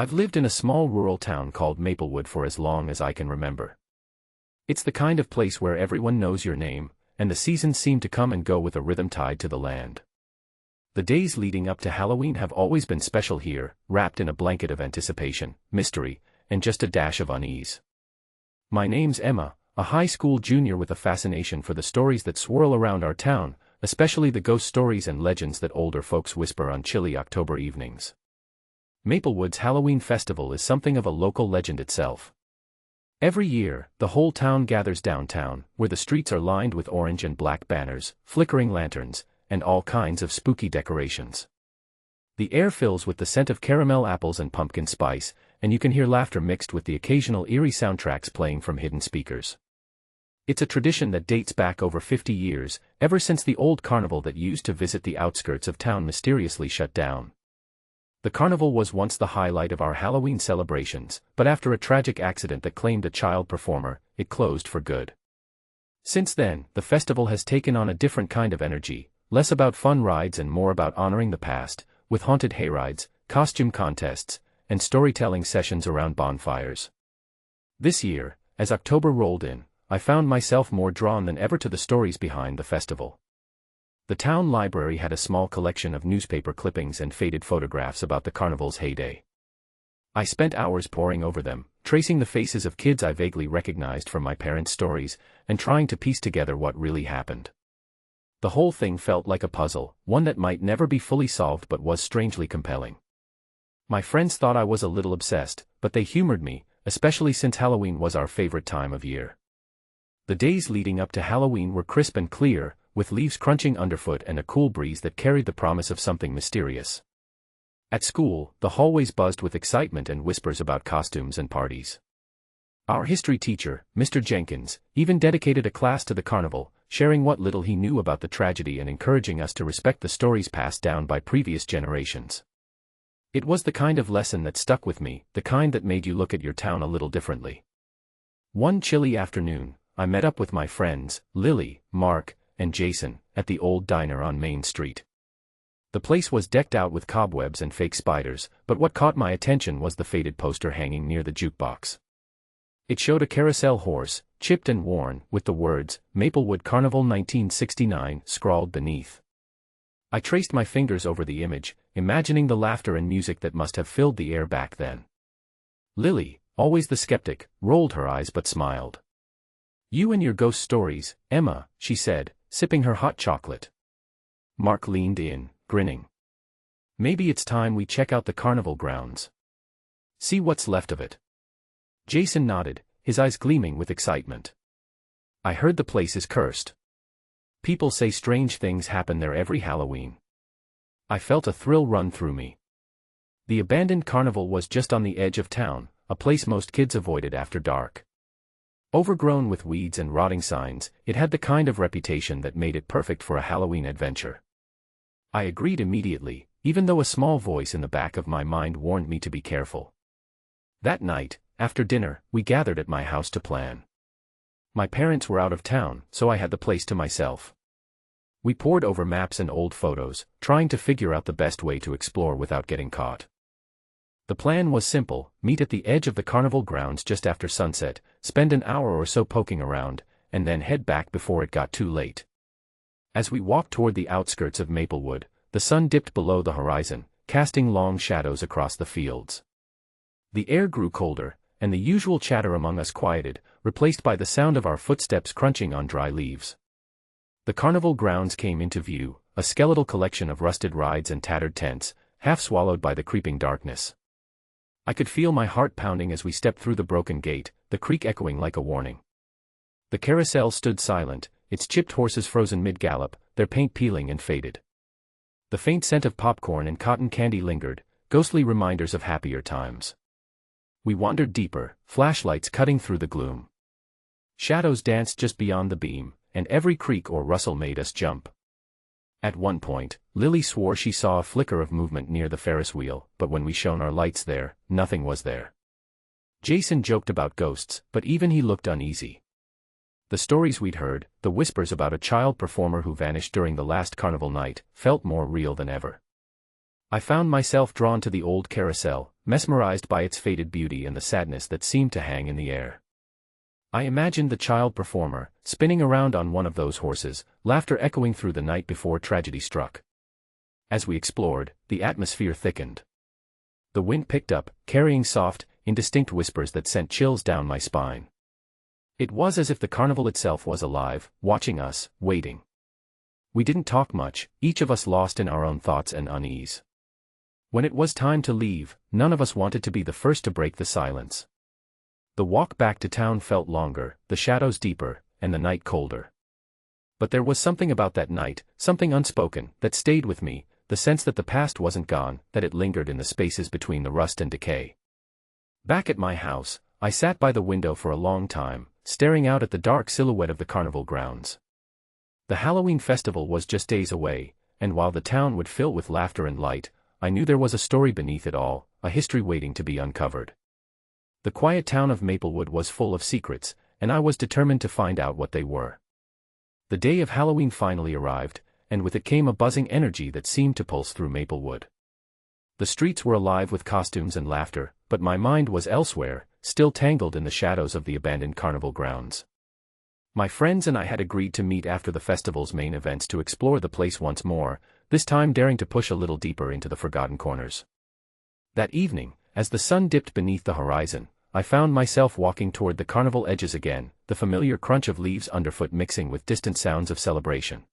I've lived in a small rural town called Maplewood for as long as I can remember. It's the kind of place where everyone knows your name, and the seasons seem to come and go with a rhythm tied to the land. The days leading up to Halloween have always been special here, wrapped in a blanket of anticipation, mystery, and just a dash of unease. My name's Emma, a high school junior with a fascination for the stories that swirl around our town, especially the ghost stories and legends that older folks whisper on chilly October evenings. Maplewood's Halloween festival is something of a local legend itself. Every year, the whole town gathers downtown, where the streets are lined with orange and black banners, flickering lanterns, and all kinds of spooky decorations. The air fills with the scent of caramel apples and pumpkin spice, and you can hear laughter mixed with the occasional eerie soundtracks playing from hidden speakers. It's a tradition that dates back over 50 years, ever since the old carnival that used to visit the outskirts of town mysteriously shut down. The carnival was once the highlight of our Halloween celebrations, but after a tragic accident that claimed a child performer, it closed for good. Since then, the festival has taken on a different kind of energy, less about fun rides and more about honoring the past, with haunted hayrides, costume contests, and storytelling sessions around bonfires. This year, as October rolled in, I found myself more drawn than ever to the stories behind the festival. The town library had a small collection of newspaper clippings and faded photographs about the carnival's heyday. I spent hours poring over them, tracing the faces of kids I vaguely recognized from my parents' stories, and trying to piece together what really happened. The whole thing felt like a puzzle, one that might never be fully solved but was strangely compelling. My friends thought I was a little obsessed, but they humored me, especially since Halloween was our favorite time of year. The days leading up to Halloween were crisp and clear, with leaves crunching underfoot and a cool breeze that carried the promise of something mysterious. At school, the hallways buzzed with excitement and whispers about costumes and parties. Our history teacher, Mr. Jenkins, even dedicated a class to the carnival, sharing what little he knew about the tragedy and encouraging us to respect the stories passed down by previous generations. It was the kind of lesson that stuck with me, the kind that made you look at your town a little differently. One chilly afternoon, I met up with my friends, Lily, Mark, and Jason, at the old diner on Main Street. The place was decked out with cobwebs and fake spiders, but what caught my attention was the faded poster hanging near the jukebox. It showed a carousel horse, chipped and worn, with the words, "Maplewood Carnival 1969, scrawled beneath. I traced my fingers over the image, imagining the laughter and music that must have filled the air back then. Lily, always the skeptic, rolled her eyes but smiled. "You and your ghost stories, Emma," she said, sipping her hot chocolate. Mark leaned in, grinning. "Maybe it's time we check out the carnival grounds. See what's left of it." Jason nodded, his eyes gleaming with excitement. "I heard the place is cursed. People say strange things happen there every Halloween." I felt a thrill run through me. The abandoned carnival was just on the edge of town, a place most kids avoided after dark. Overgrown with weeds and rotting signs, it had the kind of reputation that made it perfect for a Halloween adventure. I agreed immediately, even though a small voice in the back of my mind warned me to be careful. That night, after dinner, we gathered at my house to plan. My parents were out of town, so I had the place to myself. We pored over maps and old photos, trying to figure out the best way to explore without getting caught. The plan was simple: meet at the edge of the carnival grounds just after sunset, spend an hour or so poking around, and then head back before it got too late. As we walked toward the outskirts of Maplewood, the sun dipped below the horizon, casting long shadows across the fields. The air grew colder, and the usual chatter among us quieted, replaced by the sound of our footsteps crunching on dry leaves. The carnival grounds came into view, a skeletal collection of rusted rides and tattered tents, half swallowed by the creeping darkness. I could feel my heart pounding as we stepped through the broken gate, the creak echoing like a warning. The carousel stood silent, its chipped horses frozen mid-gallop, their paint peeling and faded. The faint scent of popcorn and cotton candy lingered, ghostly reminders of happier times. We wandered deeper, flashlights cutting through the gloom. Shadows danced just beyond the beam, and every creak or rustle made us jump. At one point, Lily swore she saw a flicker of movement near the Ferris wheel, but when we shone our lights there, nothing was there. Jason joked about ghosts, but even he looked uneasy. The stories we'd heard, the whispers about a child performer who vanished during the last carnival night, felt more real than ever. I found myself drawn to the old carousel, mesmerized by its faded beauty and the sadness that seemed to hang in the air. I imagined the child performer, spinning around on one of those horses, laughter echoing through the night before tragedy struck. As we explored, the atmosphere thickened. The wind picked up, carrying soft, indistinct whispers that sent chills down my spine. It was as if the carnival itself was alive, watching us, waiting. We didn't talk much, each of us lost in our own thoughts and unease. When it was time to leave, none of us wanted to be the first to break the silence. The walk back to town felt longer, the shadows deeper, and the night colder. But there was something about that night, something unspoken, that stayed with me, the sense that the past wasn't gone, that it lingered in the spaces between the rust and decay. Back at my house, I sat by the window for a long time, staring out at the dark silhouette of the carnival grounds. The Halloween festival was just days away, and while the town would fill with laughter and light, I knew there was a story beneath it all, a history waiting to be uncovered. The quiet town of Maplewood was full of secrets, and I was determined to find out what they were. The day of Halloween finally arrived, and with it came a buzzing energy that seemed to pulse through Maplewood. The streets were alive with costumes and laughter, but my mind was elsewhere, still tangled in the shadows of the abandoned carnival grounds. My friends and I had agreed to meet after the festival's main events to explore the place once more, this time daring to push a little deeper into the forgotten corners. That evening, as the sun dipped beneath the horizon, I found myself walking toward the carnival edges again, the familiar crunch of leaves underfoot mixing with distant sounds of celebration.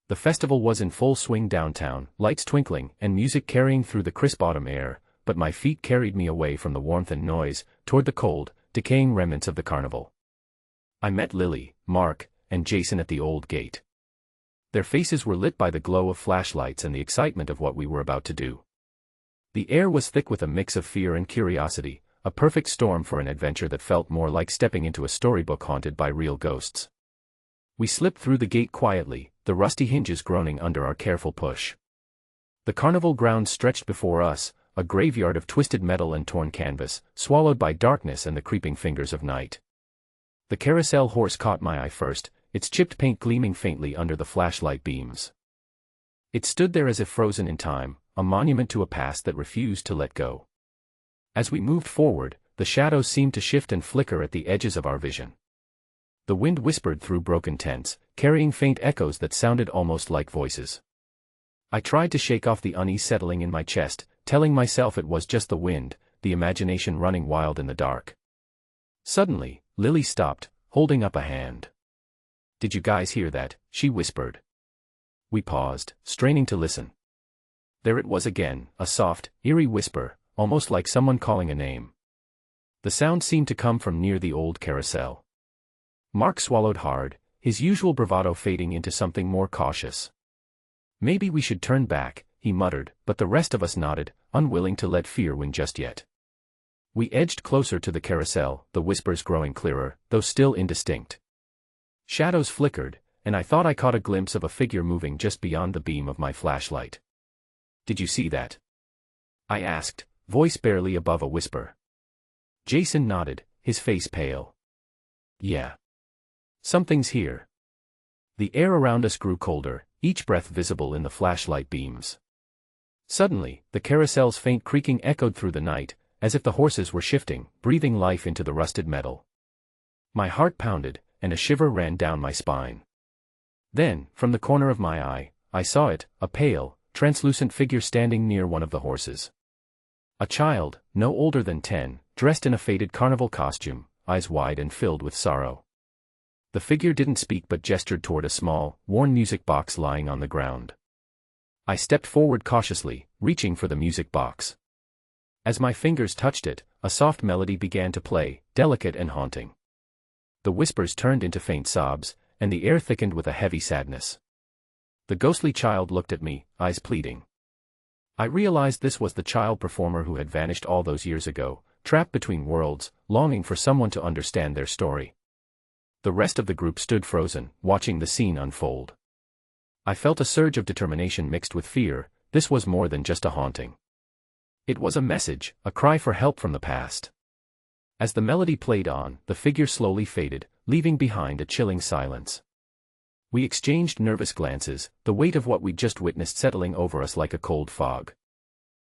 The festival was in full swing downtown, lights twinkling and music carrying through the crisp autumn air, but my feet carried me away from the warmth and noise, toward the cold, decaying remnants of the carnival. I met Lily, Mark, and Jason at the old gate. Their faces were lit by the glow of flashlights and the excitement of what we were about to do. The air was thick with a mix of fear and curiosity, a perfect storm for an adventure that felt more like stepping into a storybook haunted by real ghosts. We slipped through the gate quietly, the rusty hinges groaning under our careful push. The carnival grounds stretched before us, a graveyard of twisted metal and torn canvas, swallowed by darkness and the creeping fingers of night. The carousel horse caught my eye first, its chipped paint gleaming faintly under the flashlight beams. It stood there as if frozen in time, a monument to a past that refused to let go. As we moved forward, the shadows seemed to shift and flicker at the edges of our vision. The wind whispered through broken tents, carrying faint echoes that sounded almost like voices. I tried to shake off the unease settling in my chest, telling myself it was just the wind, the imagination running wild in the dark. Suddenly, Lily stopped, holding up a hand. "Did you guys hear that?" she whispered. We paused, straining to listen. There it was again, a soft, eerie whisper, almost like someone calling a name. The sound seemed to come from near the old carousel. Mark swallowed hard, his usual bravado fading into something more cautious. "Maybe we should turn back," he muttered, but the rest of us nodded, unwilling to let fear win just yet. We edged closer to the carousel, the whispers growing clearer, though still indistinct. Shadows flickered, and I thought I caught a glimpse of a figure moving just beyond the beam of my flashlight. "Did you see that?" I asked, voice barely above a whisper. Jason nodded, his face pale. "Yeah. Something's here." The air around us grew colder, each breath visible in the flashlight beams. Suddenly, the carousel's faint creaking echoed through the night, as if the horses were shifting, breathing life into the rusted metal. My heart pounded, and a shiver ran down my spine. Then, from the corner of my eye, I saw it, a pale, translucent figure standing near one of the horses. A child, no older than 10, dressed in a faded carnival costume, eyes wide and filled with sorrow. The figure didn't speak but gestured toward a small, worn music box lying on the ground. I stepped forward cautiously, reaching for the music box. As my fingers touched it, a soft melody began to play, delicate and haunting. The whispers turned into faint sobs, and the air thickened with a heavy sadness. The ghostly child looked at me, eyes pleading. I realized this was the child performer who had vanished all those years ago, trapped between worlds, longing for someone to understand their story. The rest of the group stood frozen, watching the scene unfold. I felt a surge of determination mixed with fear. This was more than just a haunting. It was a message, a cry for help from the past. As the melody played on, the figure slowly faded, leaving behind a chilling silence. We exchanged nervous glances, the weight of what we'd just witnessed settling over us like a cold fog.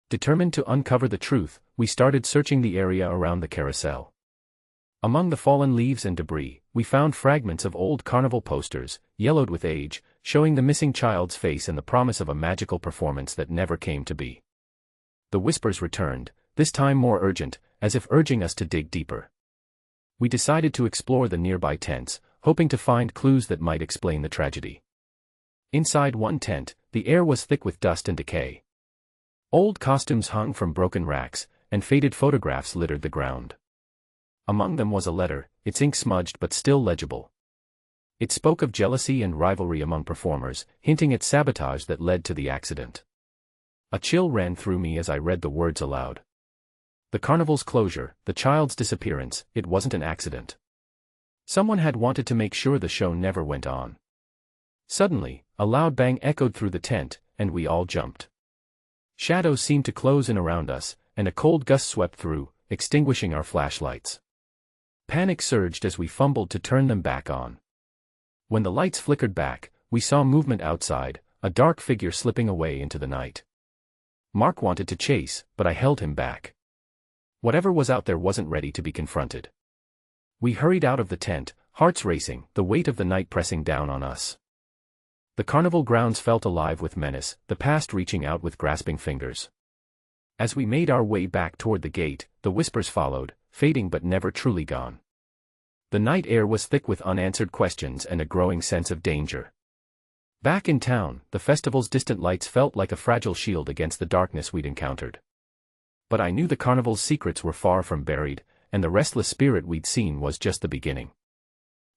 Determined to uncover the truth, we we started searching the area around the carousel. Among the fallen leaves and debris, we found fragments of old carnival posters, yellowed with age, showing the missing child's face and the promise of a magical performance that never came to be. The whispers returned, this time more urgent, as if urging us to dig deeper. We decided to explore the nearby tents, hoping to find clues that might explain the tragedy. Inside one tent, the air was thick with dust and decay. Old costumes hung from broken racks, and faded photographs littered the ground. Among them was a letter, its ink smudged but still legible. It spoke of jealousy and rivalry among performers, hinting at sabotage that led to the accident. A chill ran through me as I read the words aloud. The carnival's closure, the child's disappearance, it wasn't an accident. Someone had wanted to make sure the show never went on. Suddenly, a loud bang echoed through the tent, and we all jumped. Shadows seemed to close in around us, and a cold gust swept through, extinguishing our flashlights. Panic surged as we fumbled to turn them back on. When the lights flickered back, we saw movement outside, a dark figure slipping away into the night. Mark wanted to chase, but I held him back. Whatever was out there wasn't ready to be confronted. We hurried out of the tent, hearts racing, the weight of the night pressing down on us. The carnival grounds felt alive with menace, the past reaching out with grasping fingers. As we made our way back toward the gate, the whispers followed, fading but never truly gone. The night air was thick with unanswered questions and a growing sense of danger. Back in town, the festival's distant lights felt like a fragile shield against the darkness we'd encountered. But I knew the carnival's secrets were far from buried, and the restless spirit we'd seen was just the beginning.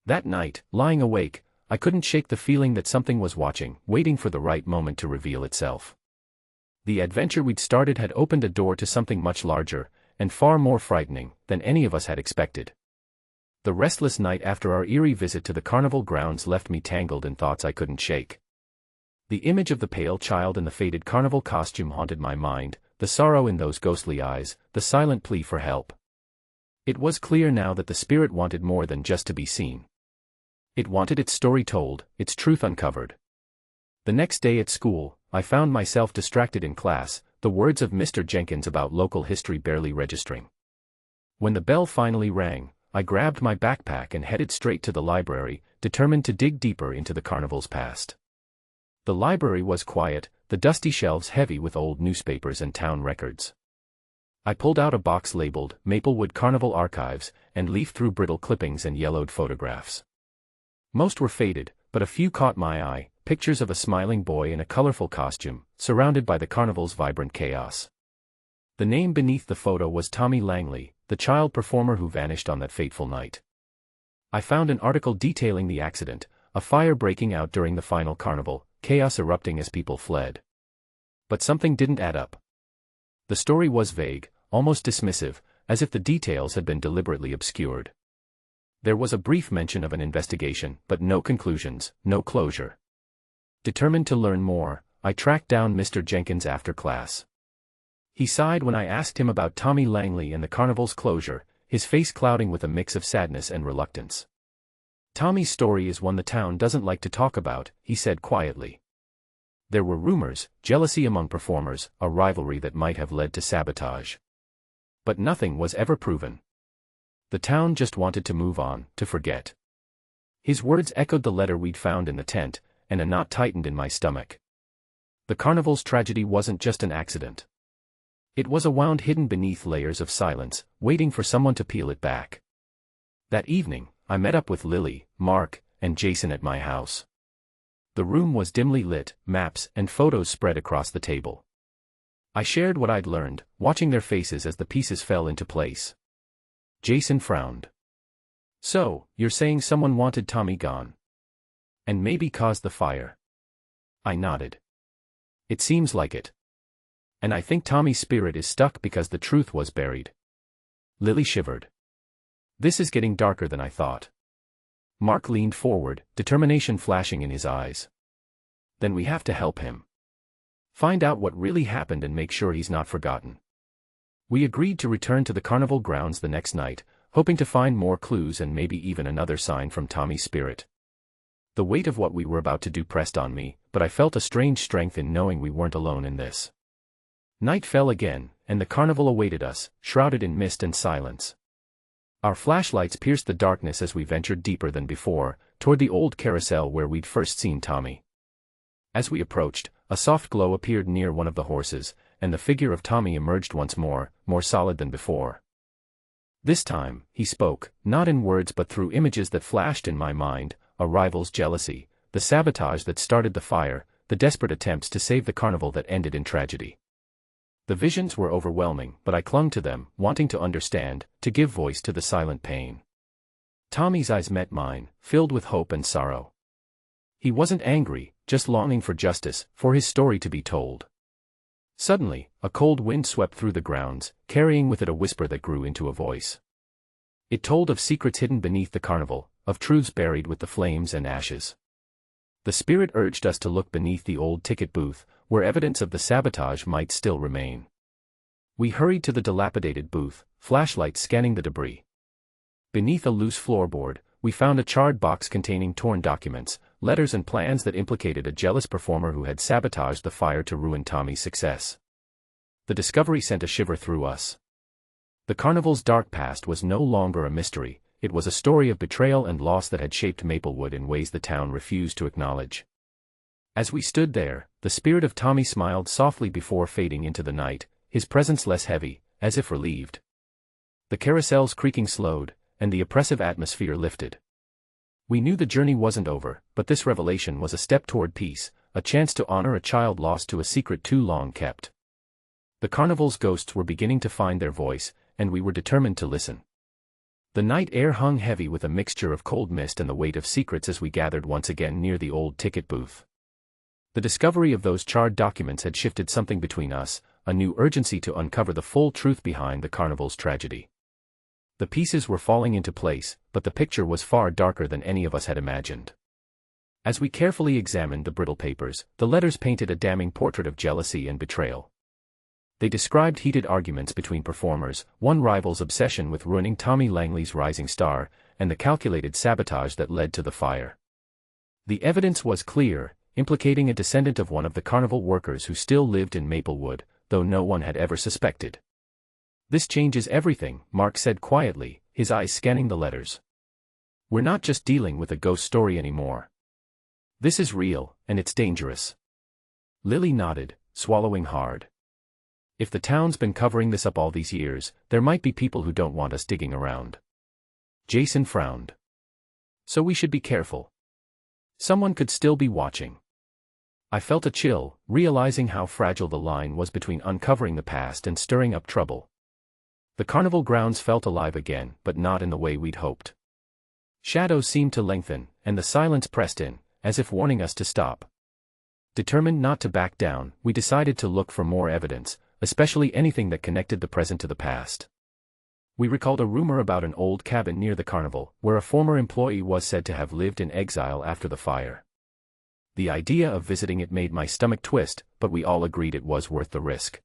That night, lying awake, I couldn't shake the feeling that something was watching, waiting for the right moment to reveal itself. The adventure we'd started had opened a door to something much larger, and far more frightening, than any of us had expected. The restless night after our eerie visit to the carnival grounds left me tangled in thoughts I couldn't shake. The image of the pale child in the faded carnival costume haunted my mind, the sorrow in those ghostly eyes, the silent plea for help. It was clear now that the spirit wanted more than just to be seen. It wanted its story told, its truth uncovered. The next day at school, I found myself distracted in class, the words of Mr. Jenkins about local history barely registering. When the bell finally rang, I grabbed my backpack and headed straight to the library, determined to dig deeper into the carnival's past. The library was quiet, the dusty shelves heavy with old newspapers and town records. I pulled out a box labeled Maplewood Carnival Archives and leafed through brittle clippings and yellowed photographs. Most were faded, but a few caught my eye, pictures of a smiling boy in a colorful costume, surrounded by the carnival's vibrant chaos. The name beneath the photo was Tommy Langley, the child performer who vanished on that fateful night. I found an article detailing the accident, a fire breaking out during the final carnival, chaos erupting as people fled. But something didn't add up. The story was vague, almost dismissive, as if the details had been deliberately obscured. There was a brief mention of an investigation, but no conclusions, no closure. Determined to learn more, I tracked down Mr. Jenkins after class. He sighed when I asked him about Tommy Langley and the carnival's closure, his face clouding with a mix of sadness and reluctance. Tommy's story is one the town doesn't like to talk about, he said quietly. There were rumors, jealousy among performers, a rivalry that might have led to sabotage. But nothing was ever proven. The town just wanted to move on, to forget. His words echoed the letter we'd found in the tent, and a knot tightened in my stomach. The carnival's tragedy wasn't just an accident. It was a wound hidden beneath layers of silence, waiting for someone to peel it back. That evening, I met up with Lily, Mark, and Jason at my house. The room was dimly lit, maps and photos spread across the table. I shared what I'd learned, watching their faces as the pieces fell into place. Jason frowned. So, you're saying someone wanted Tommy gone? And maybe caused the fire? I nodded. It seems like it. And I think Tommy's spirit is stuck because the truth was buried. Lily shivered. This is getting darker than I thought. Mark leaned forward, determination flashing in his eyes. Then we have to help him. Find out what really happened and make sure he's not forgotten. We agreed to return to the carnival grounds the next night, hoping to find more clues and maybe even another sign from Tommy's spirit. The weight of what we were about to do pressed on me, but I felt a strange strength in knowing we weren't alone in this. Night fell again, and the carnival awaited us, shrouded in mist and silence. Our flashlights pierced the darkness as we ventured deeper than before, toward the old carousel where we'd first seen Tommy. As we approached, a soft glow appeared near one of the horses, and the figure of Tommy emerged once more solid than before. This time, he spoke, not in words but through images that flashed in my mind: a rival's jealousy, the sabotage that started the fire, the desperate attempts to save the carnival that ended in tragedy. The visions were overwhelming, but I clung to them, wanting to understand, to give voice to the silent pain. Tommy's eyes met mine, filled with hope and sorrow. He wasn't angry, just longing for justice, for his story to be told. Suddenly, a cold wind swept through the grounds, carrying with it a whisper that grew into a voice. It told of secrets hidden beneath the carnival, of truths buried with the flames and ashes. The spirit urged us to look beneath the old ticket booth, where evidence of the sabotage might still remain. We hurried to the dilapidated booth, flashlights scanning the debris. Beneath a loose floorboard, we found a charred box containing torn documents, letters and plans that implicated a jealous performer who had sabotaged the fire to ruin Tommy's success. The discovery sent a shiver through us. The carnival's dark past was no longer a mystery, it was a story of betrayal and loss that had shaped Maplewood in ways the town refused to acknowledge. As we stood there, the spirit of Tommy smiled softly before fading into the night, his presence less heavy, as if relieved. The carousel's creaking slowed, and the oppressive atmosphere lifted. We knew the journey wasn't over, but this revelation was a step toward peace, a chance to honor a child lost to a secret too long kept. The carnival's ghosts were beginning to find their voice, and we were determined to listen. The night air hung heavy with a mixture of cold mist and the weight of secrets as we gathered once again near the old ticket booth. The discovery of those charred documents had shifted something between us, a new urgency to uncover the full truth behind the carnival's tragedy. The pieces were falling into place, but the picture was far darker than any of us had imagined. As we carefully examined the brittle papers, the letters painted a damning portrait of jealousy and betrayal. They described heated arguments between performers, one rival's obsession with ruining Tommy Langley's rising star, and the calculated sabotage that led to the fire. The evidence was clear, implicating a descendant of one of the carnival workers who still lived in Maplewood, though no one had ever suspected. "This changes everything," Mark said quietly, his eyes scanning the letters. "We're not just dealing with a ghost story anymore. This is real, and it's dangerous." Lily nodded, swallowing hard. "If the town's been covering this up all these years, there might be people who don't want us digging around." Jason frowned. "So we should be careful. Someone could still be watching." I felt a chill, realizing how fragile the line was between uncovering the past and stirring up trouble. The carnival grounds felt alive again, but not in the way we'd hoped. Shadows seemed to lengthen, and the silence pressed in, as if warning us to stop. Determined not to back down, we decided to look for more evidence, especially anything that connected the present to the past. We recalled a rumor about an old cabin near the carnival, where a former employee was said to have lived in exile after the fire. The idea of visiting it made my stomach twist, but we all agreed it was worth the risk.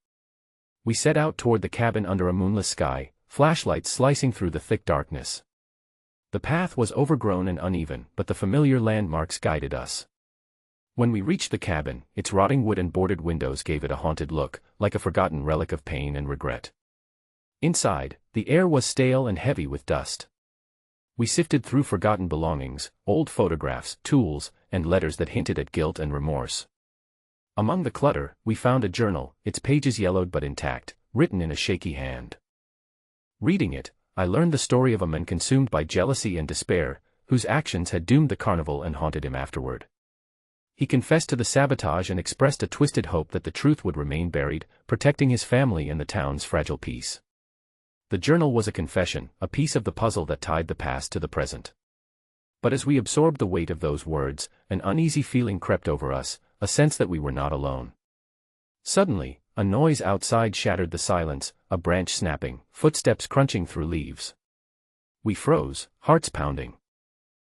We set out toward the cabin under a moonless sky, flashlights slicing through the thick darkness. The path was overgrown and uneven, but the familiar landmarks guided us. When we reached the cabin, its rotting wood and boarded windows gave it a haunted look, like a forgotten relic of pain and regret. Inside, the air was stale and heavy with dust. We sifted through forgotten belongings, old photographs, tools, and letters that hinted at guilt and remorse. Among the clutter, we found a journal, its pages yellowed but intact, written in a shaky hand. Reading it, I learned the story of a man consumed by jealousy and despair, whose actions had doomed the carnival and haunted him afterward. He confessed to the sabotage and expressed a twisted hope that the truth would remain buried, protecting his family and the town's fragile peace. The journal was a confession, a piece of the puzzle that tied the past to the present. But as we absorbed the weight of those words, an uneasy feeling crept over us, a sense that we were not alone. Suddenly, a noise outside shattered the silence, a branch snapping, footsteps crunching through leaves. We froze, hearts pounding.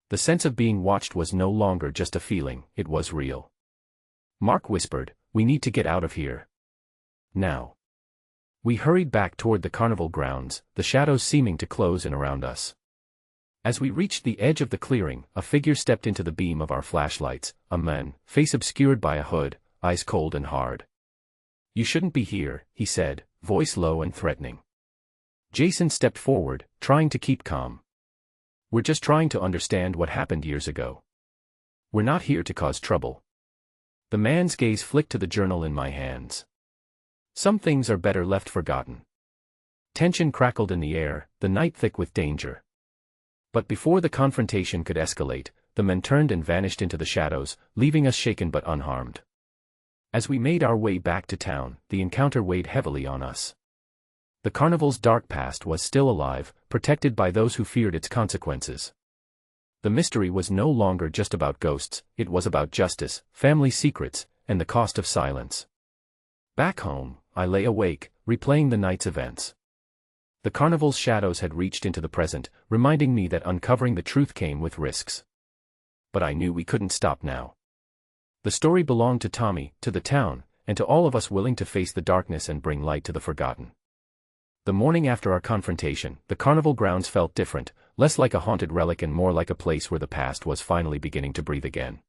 The sense of being watched was no longer just a feeling, it was real. Mark whispered, "We need to get out of here. Now." We hurried back toward the carnival grounds, the shadows seeming to close in around us. As we reached the edge of the clearing, a figure stepped into the beam of our flashlights, a man, face obscured by a hood, eyes cold and hard. "You shouldn't be here," he said, voice low and threatening. Jason stepped forward, trying to keep calm. "We're just trying to understand what happened years ago. We're not here to cause trouble." The man's gaze flicked to the journal in my hands. "Some things are better left forgotten." Tension crackled in the air, the night thick with danger. But before the confrontation could escalate, the men turned and vanished into the shadows, leaving us shaken but unharmed. As we made our way back to town, the encounter weighed heavily on us. The carnival's dark past was still alive, protected by those who feared its consequences. The mystery was no longer just about ghosts, it was about justice, family secrets, and the cost of silence. Back home, I lay awake, replaying the night's events. The carnival's shadows had reached into the present, reminding me that uncovering the truth came with risks. But I knew we couldn't stop now. The story belonged to Tommy, to the town, and to all of us willing to face the darkness and bring light to the forgotten. The morning after our confrontation, the carnival grounds felt different, less like a haunted relic and more like a place where the past was finally beginning to breathe again.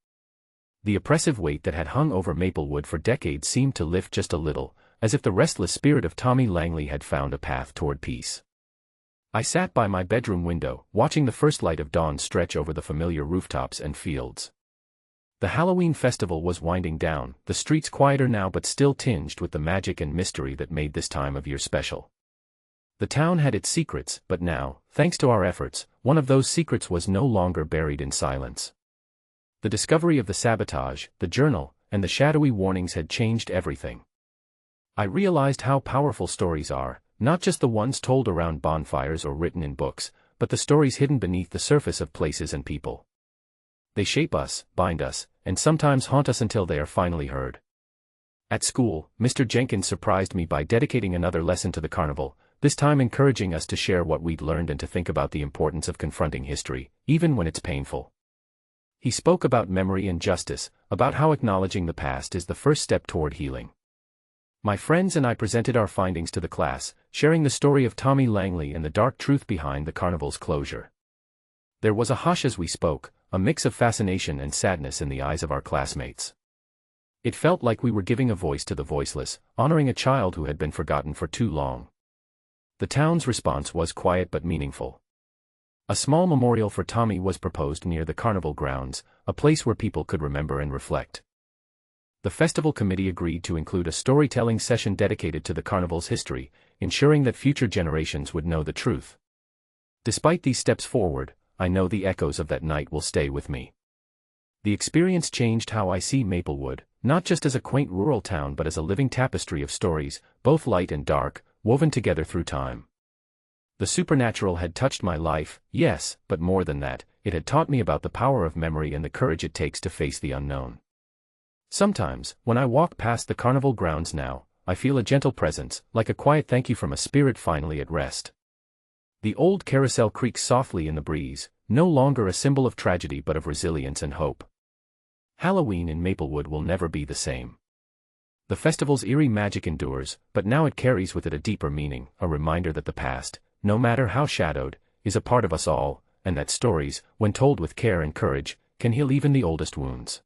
The oppressive weight that had hung over Maplewood for decades seemed to lift just a little, as if the restless spirit of Tommy Langley had found a path toward peace. I sat by my bedroom window, watching the first light of dawn stretch over the familiar rooftops and fields. The Halloween festival was winding down, the streets quieter now but still tinged with the magic and mystery that made this time of year special. The town had its secrets, but now, thanks to our efforts, one of those secrets was no longer buried in silence. The discovery of the sabotage, the journal, and the shadowy warnings had changed everything. I realized how powerful stories are, not just the ones told around bonfires or written in books, but the stories hidden beneath the surface of places and people. They shape us, bind us, and sometimes haunt us until they are finally heard. At school, Mr. Jenkins surprised me by dedicating another lesson to the carnival, this time encouraging us to share what we'd learned and to think about the importance of confronting history, even when it's painful. He spoke about memory and justice, about how acknowledging the past is the first step toward healing. My friends and I presented our findings to the class, sharing the story of Tommy Langley and the dark truth behind the carnival's closure. There was a hush as we spoke, a mix of fascination and sadness in the eyes of our classmates. It felt like we were giving a voice to the voiceless, honoring a child who had been forgotten for too long. The town's response was quiet but meaningful. A small memorial for Tommy was proposed near the carnival grounds, a place where people could remember and reflect. The festival committee agreed to include a storytelling session dedicated to the carnival's history, ensuring that future generations would know the truth. Despite these steps forward, I know the echoes of that night will stay with me. The experience changed how I see Maplewood, not just as a quaint rural town but as a living tapestry of stories, both light and dark, woven together through time. The supernatural had touched my life, yes, but more than that, it had taught me about the power of memory and the courage it takes to face the unknown. Sometimes, when I walk past the carnival grounds now, I feel a gentle presence, like a quiet thank you from a spirit finally at rest. The old carousel creaks softly in the breeze, no longer a symbol of tragedy but of resilience and hope. Halloween in Maplewood will never be the same. The festival's eerie magic endures, but now it carries with it a deeper meaning, a reminder that the past, no matter how shadowed, is a part of us all, and that stories, when told with care and courage, can heal even the oldest wounds.